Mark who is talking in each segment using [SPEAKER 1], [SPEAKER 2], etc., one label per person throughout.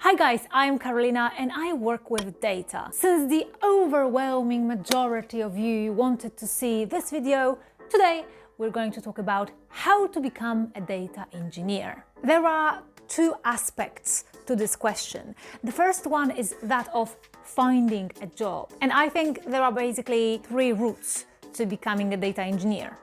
[SPEAKER 1] Hi guys, I'm Karolina and I work with data. Since the overwhelming majority of you wanted to see this video, today we're going to talk about how to become a data engineer. There are two aspects to this question. The first one is that of finding a job. And I think there are basically three routes to becoming a data engineer.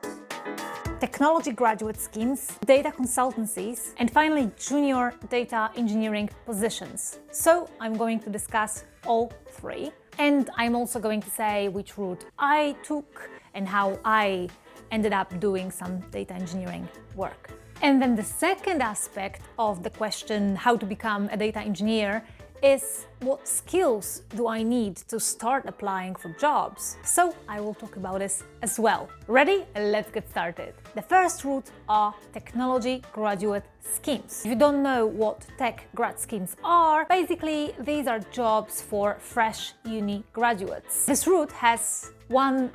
[SPEAKER 1] Technology graduate schemes, data consultancies, and finally junior data engineering positions. So I'm going to discuss all three, and I'm also going to say which route I took and how I ended up doing some data engineering work. And then the second aspect of the question, how to become a data engineer, is what skills do I need to start applying for jobs? So I will talk about this as well. Ready? Let's get started. The first route are technology graduate schemes. If you don't know what tech grad schemes are, basically these are jobs for fresh uni graduates. This route has one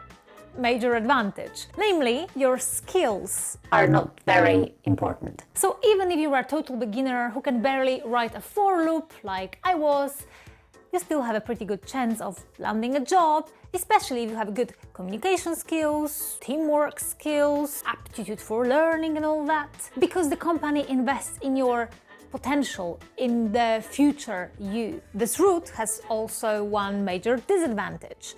[SPEAKER 1] major advantage, namely your skills are not very important. So even if you're a total beginner who can barely write a for loop like I was, you still have a pretty good chance of landing a job, especially if you have good communication skills, teamwork skills, aptitude for learning and all that, because the company invests in your potential, in the future you. This route has also one major disadvantage.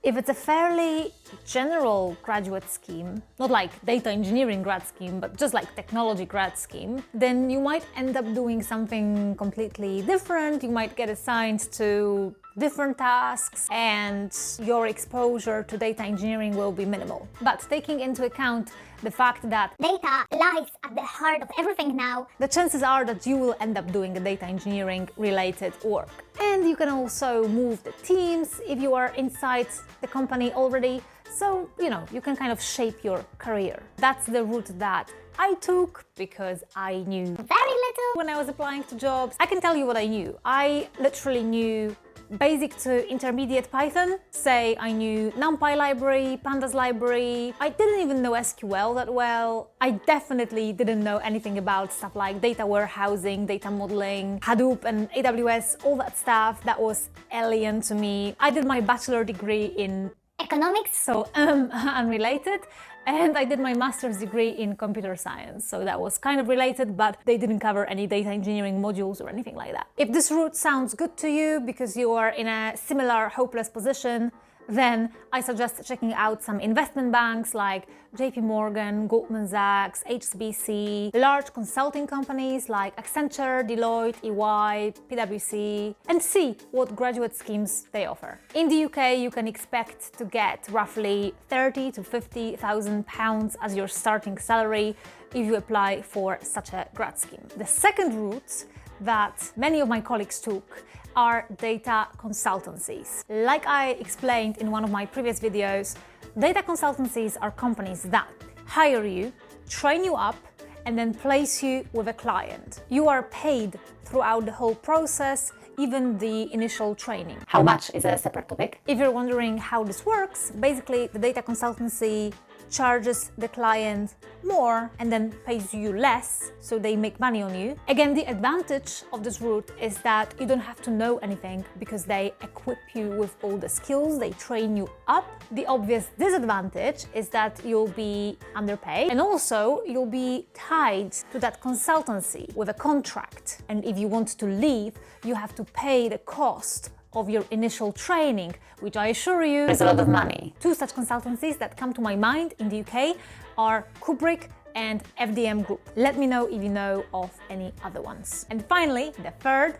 [SPEAKER 1] If it's a fairly general graduate scheme, not like data engineering grad scheme, but just like technology grad scheme, then you might end up doing something completely different. You might get assigned to different tasks and your exposure to data engineering will be minimal. But taking into account the fact that
[SPEAKER 2] data lies at the heart of everything now,
[SPEAKER 1] the chances are that you will end up doing a data engineering related work. And you can also move the teams if you are inside the company already. So, you can kind of shape your career. That's the route that I took because I knew
[SPEAKER 2] very little
[SPEAKER 1] when I was applying to jobs. I can tell you what I knew. I literally knew basic to intermediate Python. Say I knew NumPy library, Pandas library. I didn't even know SQL that well. I definitely didn't know anything about stuff like data warehousing, data modeling, Hadoop and AWS, all that stuff that was alien to me. I did my bachelor degree in
[SPEAKER 2] economics,
[SPEAKER 1] so unrelated, and I did my master's degree in computer science, so that was kind of related, but they didn't cover any data engineering modules or anything like that. If this route sounds good to you because you are in a similar hopeless position, then I suggest checking out some investment banks like JP Morgan, Goldman Sachs, HSBC, large consulting companies like Accenture, Deloitte, EY, PwC, and see what graduate schemes they offer. In the UK, you can expect to get roughly 30 to 50,000 pounds as your starting salary if you apply for such a grad scheme. The second route that many of my colleagues took are data consultancies. Like I explained in one of my previous videos, data consultancies are companies that hire you, train you up, and then place you with a client. You are paid throughout the whole process, even the initial training.
[SPEAKER 2] How much is a separate topic.
[SPEAKER 1] If you're wondering how this works, basically the data consultancy charges the client more and then pays you less, so they make money on you. Again, the advantage of this route is that you don't have to know anything because they equip you with all the skills, they train you up. The obvious disadvantage is that you'll be underpaid and also you'll be tied to that consultancy with a contract. And if you want to leave, you have to pay the cost of your initial training, which I assure you
[SPEAKER 2] is a lot of money.
[SPEAKER 1] Two such consultancies that come to my mind in the UK are Kubrick and FDM Group. Let me know if you know of any other ones. And finally, the third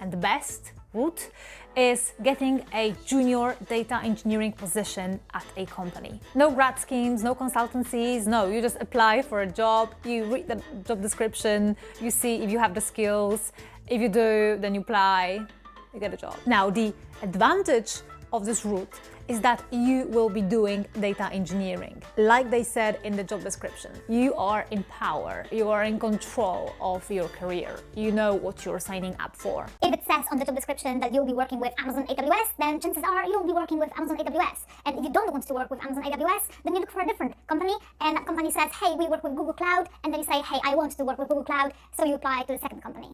[SPEAKER 1] and the best route is getting a junior data engineering position at a company. No grad schemes, no consultancies, no, you just apply for a job, you read the job description, you see if you have the skills. If you do, then you apply, you get a job. Now, the advantage of this route is that you will be doing data engineering. Like they said in the job description, you are in power, you are in control of your career. You know what you're signing up for.
[SPEAKER 2] If it says on the job description that you'll be working with Amazon AWS, then chances are you'll be working with Amazon AWS. And if you don't want to work with Amazon AWS, then you look for a different company, and that company says, hey, we work with Google Cloud, and then you say, hey, I want to work with Google Cloud, so you apply to the second company.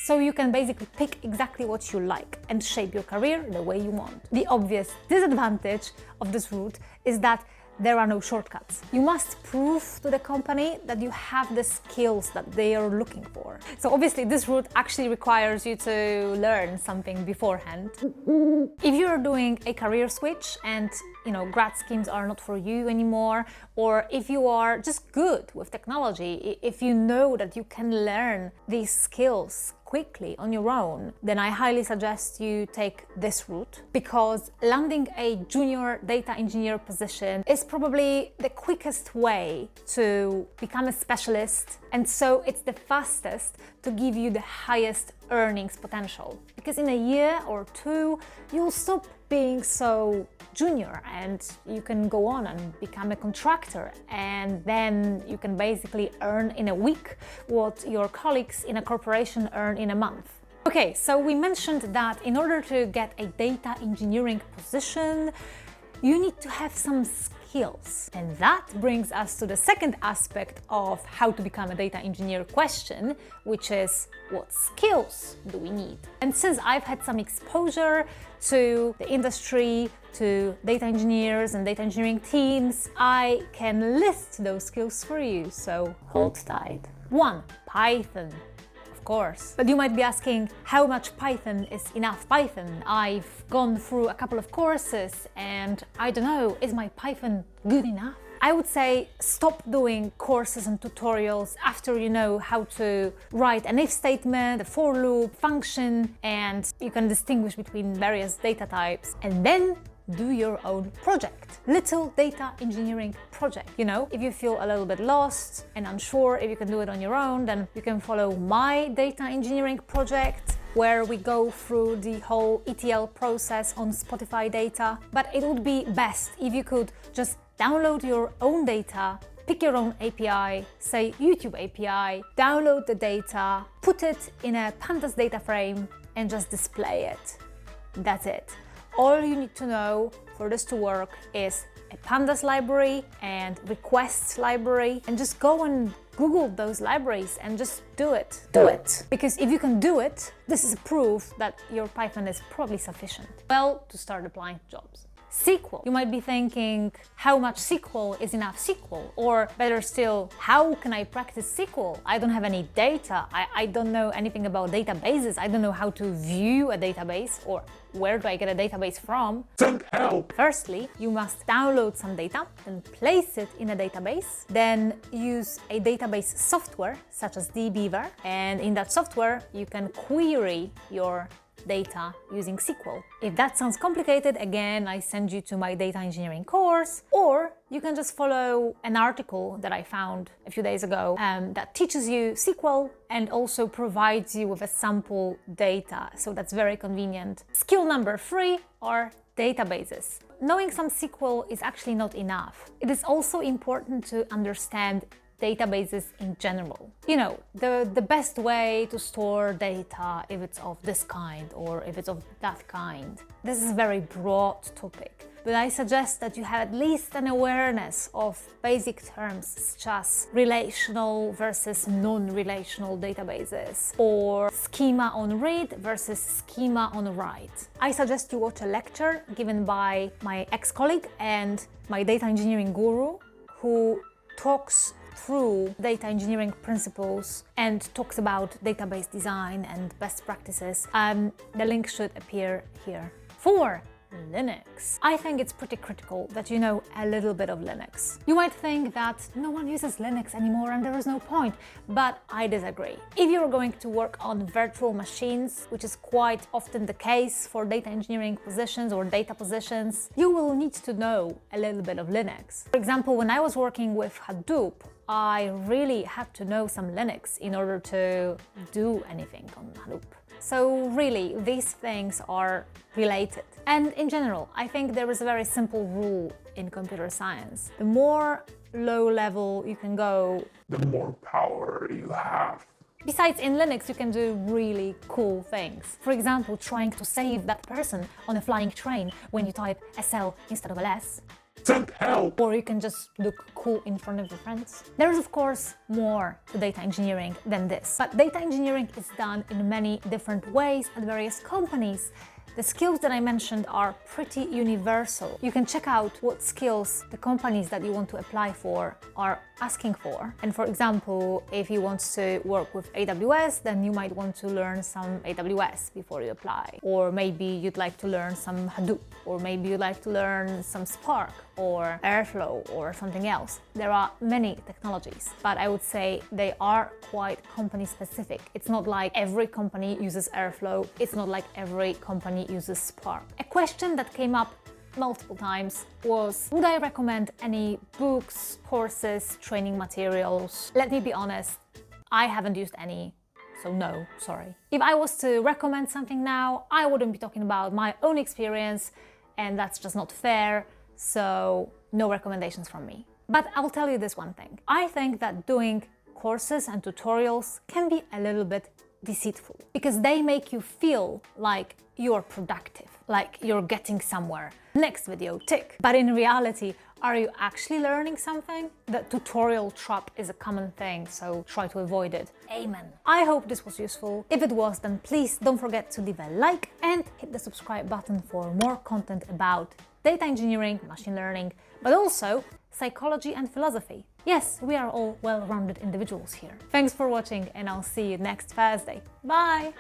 [SPEAKER 1] So you can basically pick exactly what you like and shape your career the way you want. The obvious disadvantage of this route is that there are no shortcuts. You must prove to the company that you have the skills that they are looking for. So obviously this route actually requires you to learn something beforehand. If you're doing a career switch and grad schemes are not for you anymore, or if you are just good with technology, if you know that you can learn these skills quickly on your own, then I highly suggest you take this route, because landing a junior data engineer position is probably the quickest way to become a specialist, and so it's the fastest to give you the highest earnings potential. Because in a year or two, you'll stop being so junior and you can go on and become a contractor, and then you can basically earn in a week what your colleagues in a corporation earn in a month. Okay, so we mentioned that in order to get a data engineering position, you need to have some skills. And that brings us to the second aspect of how to become a data engineer question, which is, what skills do we need? And since I've had some exposure to the industry, to data engineers and data engineering teams, I can list those skills for you, so hold tight. 1. Python. Course. But you might be asking, how much Python is enough Python? I've gone through a couple of courses and I don't know, is my Python good enough? I would say stop doing courses and tutorials after you know how to write an if statement, a for loop, function, and you can distinguish between various data types, and then do your own project. Little data engineering project. If you feel a little bit lost and unsure if you can do it on your own, then you can follow my data engineering project, where we go through the whole ETL process on Spotify data. But it would be best if you could just download your own data, pick your own API, say YouTube API, download the data, put it in a Pandas data frame and just display it. That's it. All you need to know for this to work is a Pandas library and requests library, and just go and Google those libraries and just do it. Do it. Because if you can do it, this is proof that your Python is probably sufficient. Well, to start applying to jobs. SQL. You might be thinking, how much SQL is enough SQL? Or better still, how can I practice SQL? I don't have any data. I don't know anything about databases. I don't know how to view a database, or where do I get a database from? Send help! Firstly, you must download some data, then place it in a database, then use a database software such as dbeaver, and in that software you can query your data using SQL. If that sounds complicated, again, I send you to my data engineering course, or you can just follow an article that I found a few days ago that teaches you SQL and also provides you with a sample data. So that's very convenient. Skill number 3 are databases. Knowing some SQL is actually not enough. It is also important to understand databases in general. The best way to store data, if it's of this kind or if it's of that kind. This is a very broad topic, but I suggest that you have at least an awareness of basic terms such as relational versus non-relational databases, or schema on read versus schema on write. I suggest you watch a lecture given by my ex-colleague and my data engineering guru, who talks through data engineering principles and talks about database design and best practices. The link should appear here. 4. Linux. I think it's pretty critical that you know a little bit of Linux. You might think that no one uses Linux anymore and there is no point, but I disagree. If you're going to work on virtual machines, which is quite often the case for data engineering positions or data positions, you will need to know a little bit of Linux. For example, when I was working with Hadoop, I really had to know some Linux in order to do anything on Hadoop. So really, these things are related. And in general, I think there is a very simple rule in computer science. The more low level you can go, the more power you have. Besides, in Linux, you can do really cool things. For example, trying to save that person on a flying train when you type SL instead of LS. Send help! Or you can just look cool in front of your friends. There is, of course, more to data engineering than this. But data engineering is done in many different ways at various companies. The skills that I mentioned are pretty universal. You can check out what skills the companies that you want to apply for are asking for. And for example, if you want to work with AWS, then you might want to learn some AWS before you apply. Or maybe you'd like to learn some Hadoop, or maybe you'd like to learn some Spark or Airflow or something else. There are many technologies, but I would say they are quite company specific. It's not like every company uses Airflow. It's not like every company uses Spark. A question that came up multiple times was, would I recommend any books, courses, training materials? Let me be honest, I haven't used any, so no, sorry. If I was to recommend something now, I wouldn't be talking about my own experience, and that's just not fair, so no recommendations from me. But I'll tell you this one thing. I think that doing courses and tutorials can be a little bit deceitful because they make you feel like you're productive, like you're getting somewhere. Next video, tick. But in reality, are you actually learning something? The tutorial trap is a common thing, so try to avoid it. Amen. I hope this was useful. If it was, then please don't forget to leave a like and hit the subscribe button for more content about data engineering, machine learning, but also psychology and philosophy. Yes, we are all well-rounded individuals here. Thanks for watching, and I'll see you next Thursday. Bye!